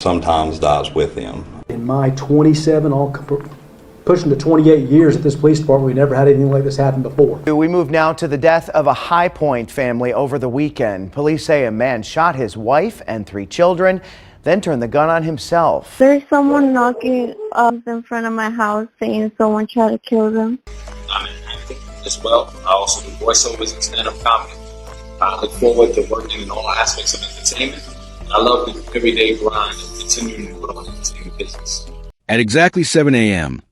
sometimes dies with them. In my 27, pushing to 28 years at this police department, we never had anything like this happen before. We move now to the death of a High Point family over the weekend. Police say a man shot his wife and 3 children, then turned the gun on himself. There's someone knocking in front of my house saying someone tried to kill them. I'm an actor as well. I also do voiceovers and stand-up comedy. I look forward to working in all aspects of entertainment. I love the everyday grind of continuing to grow in the entertainment business. At exactly 7 a.m.,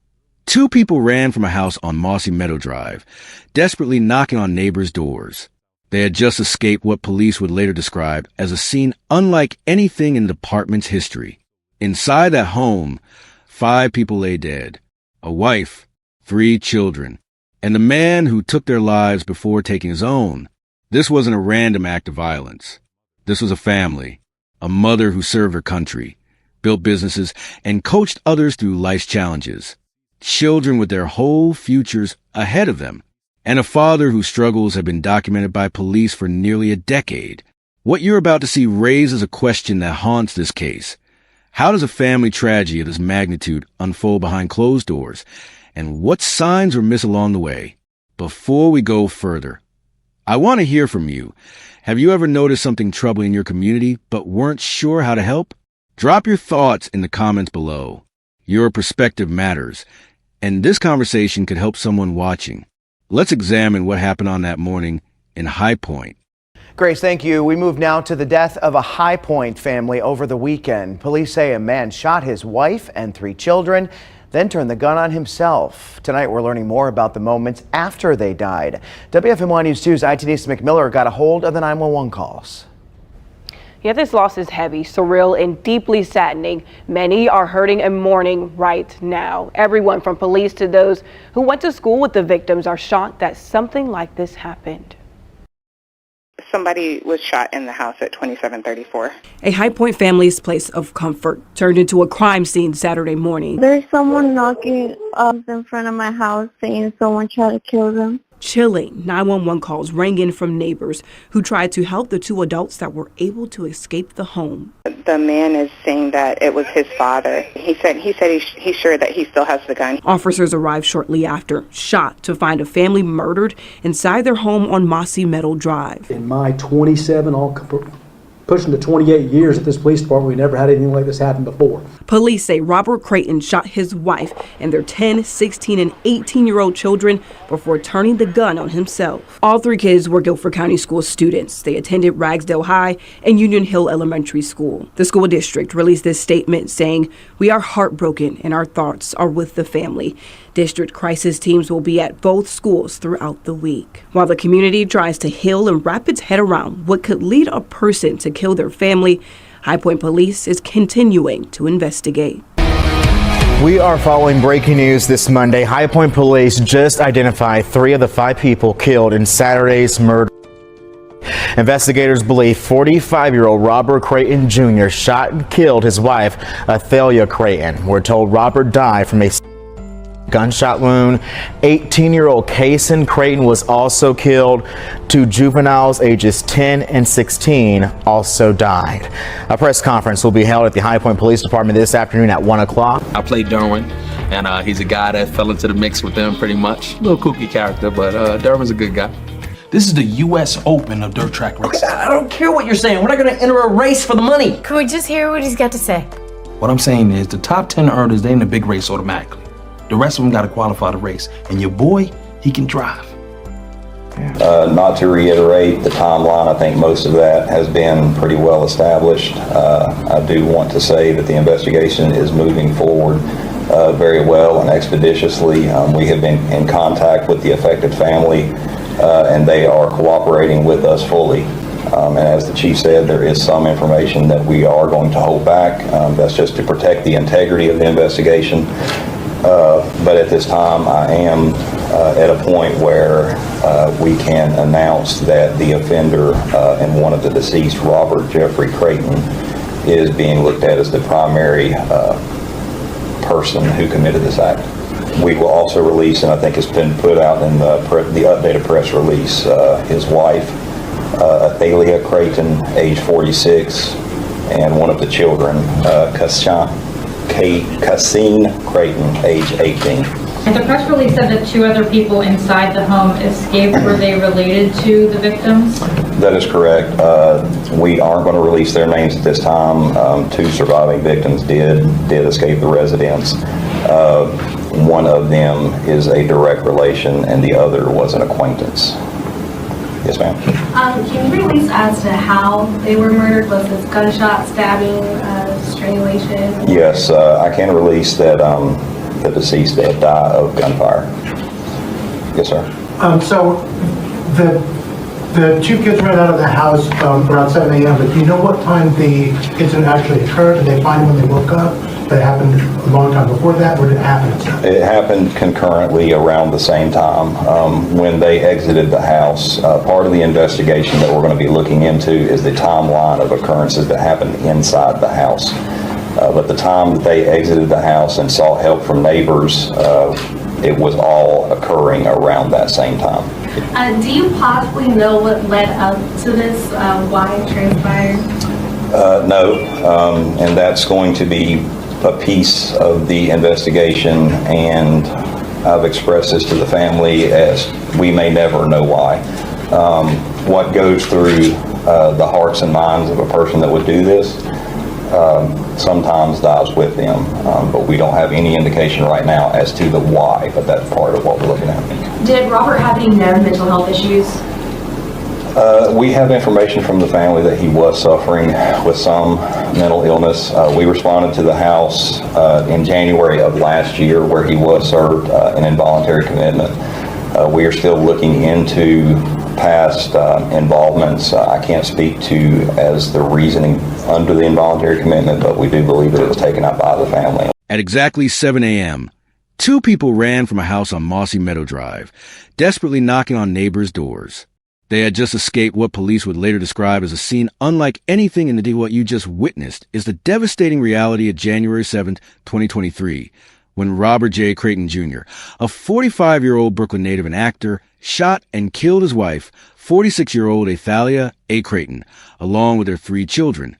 2 people ran from a house on Mossy Meadow Drive, desperately knocking on neighbors' doors. They had just escaped what police would later describe as a scene unlike anything in the department's history. Inside that home, 5 people lay dead, a wife, 3 children, and the man who took their lives before taking his own. This wasn't a random act of violence. This was a family, a mother who served her country, built businesses, and coached others through life's challenges. Children with their whole futures ahead of them, and a father whose struggles have been documented by police for nearly a decade. What you're about to see raises a question that haunts this case. How does a family tragedy of this magnitude unfold behind closed doors? And what signs were missed along the way? Before we go further, I want to hear from you. Have you ever noticed something troubling in your community but weren't sure how to help? Drop your thoughts in the comments below. Your perspective matters, and this conversation could help someone watching. Let's examine what happened on that morning in High Point. Grace, thank you. We move now to the death of a High Point family over the weekend. Police say a man shot his wife and 3 children, then turned the gun on himself. Tonight, we're learning more about the moments after they died. WFMY News 2's ITD's McMiller got a hold of the 911 calls. Yeah, this loss is heavy, surreal, and deeply saddening. Many are hurting and mourning right now. Everyone from police to those who went to school with the victims are shocked that something like this happened. Somebody was shot in the house at 2734. A High Point family's place of comfort turned into a crime scene Saturday morning. There's someone knocking in front of my house saying someone tried to kill them. Chilling 911 calls rang in from neighbors who tried to help the 2 adults that were able to escape the home. The man is saying that it was his father. He said he's sure that he still has the gun. Officers arrived shortly after, shocked to find a family murdered inside their home on Mossy Meadow Drive. In my 27, pushing to 28 years at this police department, we never had anything like this happen before. Police say Robert Crayton shot his wife and their 10, 16, and 18-year-old children before turning the gun on himself. All 3 kids were Guilford County School students. They attended Ragsdale High and Union Hill Elementary School. The school district released this statement saying, "We are heartbroken and our thoughts are with the family." District crisis teams will be at both schools throughout the week. While the community tries to heal and wrap its head around what could lead a person to kill their family, High Point Police is continuing to investigate. We are following breaking news this Monday. High Point Police just identified 3 of the 5 people killed in Saturday's murder. Investigators believe 45-year-old Robert Crayton Jr. shot and killed his wife, Athalia Crayton. We're told Robert died from a gunshot wound. 18-year-old Kason Crayton was also killed. 2 juveniles ages 10 and 16 also died. A press conference will be held at the High Point Police Department this afternoon at 1 o'clock. I play Derwin, and he's a guy that fell into the mix with them pretty much. A little kooky character, but Derwin's a good guy. This is the U.S. Open of dirt track racing. I don't care what you're saying. We're not going to enter a race for the money. Can we just hear what he's got to say? What I'm saying is the top 10 earners, they in the big race automatically. The rest of them got to qualify the race. And your boy, he can drive. Not to reiterate the timeline, I think most of that has been pretty well established. I do want to say that the investigation is moving forward very well and expeditiously. We have been in contact with the affected family and they are cooperating with us fully. And as the chief said, there is some information that we are going to hold back. That's just to protect the integrity of the investigation. But at this time, I am at a point where we can announce that the offender and one of the deceased, Robert Jeffrey Crayton, is being looked at as the primary person who committed this act. We will also release, and I think it's been put out in the updated press release, his wife, Athalia Crayton, age 46, and one of the children, Cassine Crayton, age 18. The press release said that 2 other people inside the home escaped. Were they related to the victims? That is correct. We aren't going to release their names at this time. 2 surviving victims did escape the residence. One of them is a direct relation, and the other was an acquaintance. Yes, ma'am. Can you release as to how they were murdered? Was this gunshot, stabbing, strangulation? Yes, I can release that the deceased did die of gunfire. Yes, sir. So the 2 kids ran out of the house around 7 a.m., but do you know what time the incident actually occurred? Did they find them when they woke up? That happened a long time before that, or did it happen? It happened concurrently around the same time. When they exited the house, part of the investigation that we're going to be looking into is the timeline of occurrences that happened inside the house. But the time that they exited the house and sought help from neighbors, it was all occurring around that same time. Do you possibly know what led up to this, why it transpired? No, and that's going to be a piece of the investigation, and I've expressed this to the family as we may never know why. What goes through the hearts and minds of a person that would do this sometimes dies with them, but we don't have any indication right now as to the why, but that's part of what we're looking at. Did Robert have any known mental health issues? We have information from the family that he was suffering with some mental illness. We responded to the house in January of last year where he was served an involuntary commitment. We are still looking into past involvements. I can't speak to as the reasoning under the involuntary commitment, but we do believe that it was taken up by the family. At exactly 7 a.m., 2 people ran from a house on Mossy Meadow Drive, desperately knocking on neighbors' doors. They had just escaped what police would later describe as a scene unlike anything in what you just witnessed is the devastating reality of January 7th, 2023, when Robert J. Crayton Jr., a 45-year-old Brooklyn native and actor, shot and killed his wife, 46-year-old Athalia A. Crayton, along with their 3 children,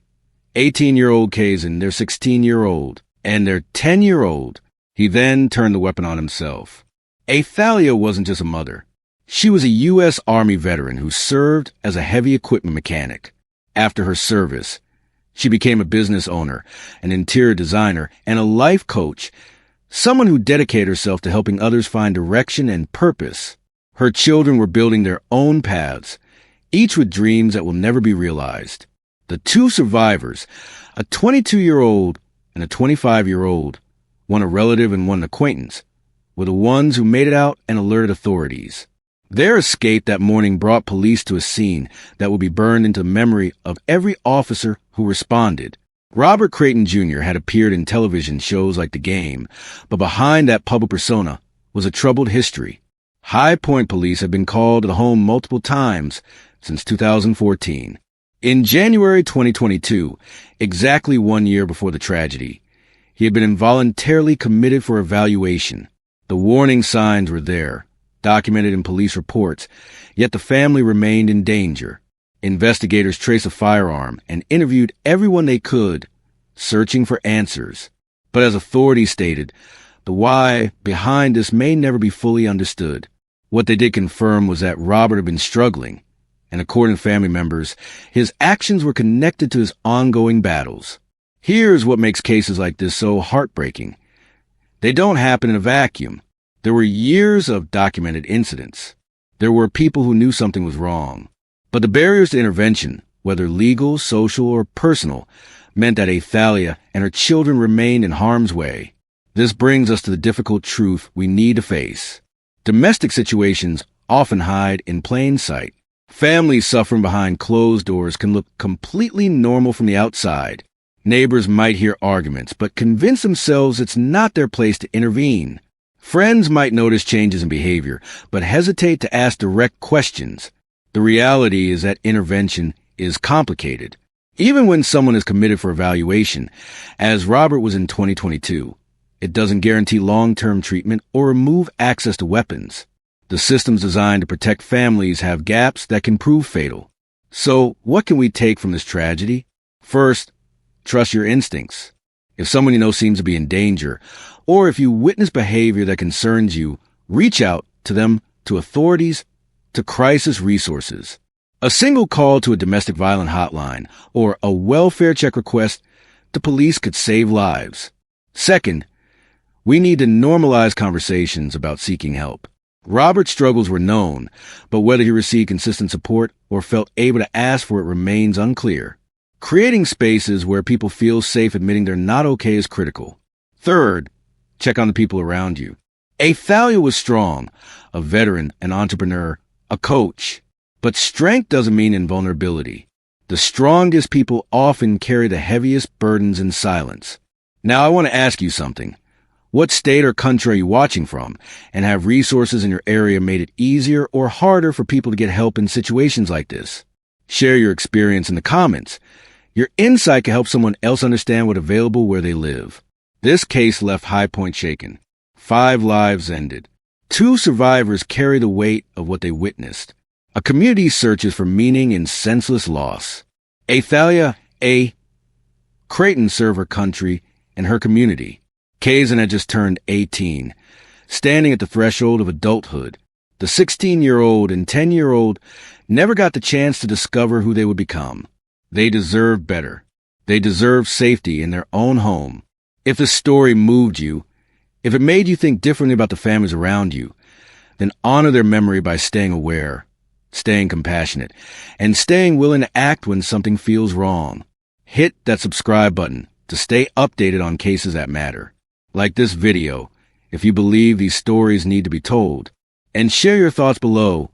18-year-old Kazan, their 16-year-old, and their 10-year-old. He then turned the weapon on himself. Athalia wasn't just a mother. She was a U.S. Army veteran who served as a heavy equipment mechanic. After her service, she became a business owner, an interior designer, and a life coach, someone who dedicated herself to helping others find direction and purpose. Her children were building their own paths, each with dreams that will never be realized. The 2 survivors, a 22-year-old and a 25-year-old, one a relative and one an acquaintance, were the ones who made it out and alerted authorities. Their escape that morning brought police to a scene that will be burned into memory of every officer who responded. Robert Crayton Jr. had appeared in television shows like The Game, but behind that public persona was a troubled history. High Point police have been called to the home multiple times since 2014. In January 2022, exactly 1 year before the tragedy, he had been involuntarily committed for evaluation. The warning signs were there, documented in police reports, yet the family remained in danger. Investigators traced a firearm and interviewed everyone they could, searching for answers. But as authorities stated, the why behind this may never be fully understood. What they did confirm was that Robert had been struggling, and according to family members, his actions were connected to his ongoing battles. Here's what makes cases like this so heartbreaking. They don't happen in a vacuum. There were years of documented incidents. There were people who knew something was wrong. But the barriers to intervention, whether legal, social, or personal, meant that Athalia and her children remained in harm's way. This brings us to the difficult truth we need to face. Domestic situations often hide in plain sight. Families suffering behind closed doors can look completely normal from the outside. Neighbors might hear arguments, but convince themselves it's not their place to intervene. Friends might notice changes in behavior, but hesitate to ask direct questions. The reality is that intervention is complicated. Even when someone is committed for evaluation, as Robert was in 2022, it doesn't guarantee long-term treatment or remove access to weapons. The systems designed to protect families have gaps that can prove fatal. So, what can we take from this tragedy? First, trust your instincts. If someone you know seems to be in danger, or if you witness behavior that concerns you, reach out to them, to authorities, to crisis resources. A single call to a domestic violence hotline or a welfare check request to police could save lives. Second, we need to normalize conversations about seeking help. Robert's struggles were known, but whether he received consistent support or felt able to ask for it remains unclear. Creating spaces where people feel safe admitting they're not okay is critical. Third, check on the people around you. Athalia was strong, a veteran, an entrepreneur, a coach. But strength doesn't mean invulnerability. The strongest people often carry the heaviest burdens in silence. Now I want to ask you something. What state or country are you watching from? And have resources in your area made it easier or harder for people to get help in situations like this? Share your experience in the comments. Your insight can help someone else understand what's available where they live. This case left High Point shaken. 5 lives ended. 2 survivors carry the weight of what they witnessed. A community searches for meaning in senseless loss. Athalia Crayton served her country and her community. Kazan had just turned 18, standing at the threshold of adulthood. The 16-year-old and 10-year-old never got the chance to discover who they would become. They deserve better. They deserve safety in their own home. If the story moved you, if it made you think differently about the families around you, then honor their memory by staying aware, staying compassionate, and staying willing to act when something feels wrong. Hit that subscribe button to stay updated on cases that matter. Like this video, if you believe these stories need to be told. And share your thoughts below.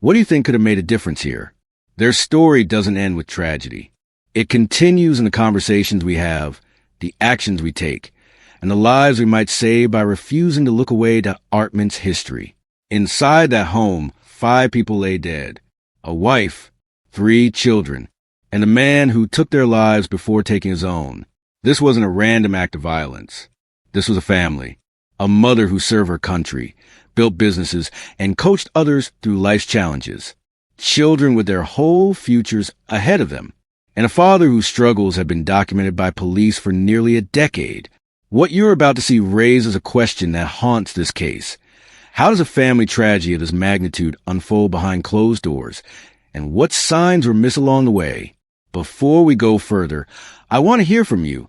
What do you think could have made a difference here? Their story doesn't end with tragedy. It continues in the conversations we have, the actions we take, and the lives we might save by refusing to look away to Artman's history. Inside that home, 5 people lay dead. A wife, 3 children, and a man who took their lives before taking his own. This wasn't a random act of violence. This was a family. A mother who served her country, built businesses, and coached others through life's challenges. Children with their whole futures ahead of them. And a father whose struggles have been documented by police for nearly a decade. What you're about to see raises a question that haunts this case. How does a family tragedy of this magnitude unfold behind closed doors? And what signs were missed along the way? Before we go further, I want to hear from you.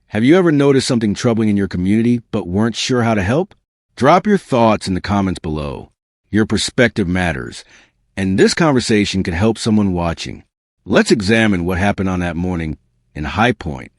Have you ever noticed something troubling in your community but weren't sure how to help? Drop your thoughts in the comments below. Your perspective matters, and this conversation can help someone watching. Let's examine what happened on that morning in High Point.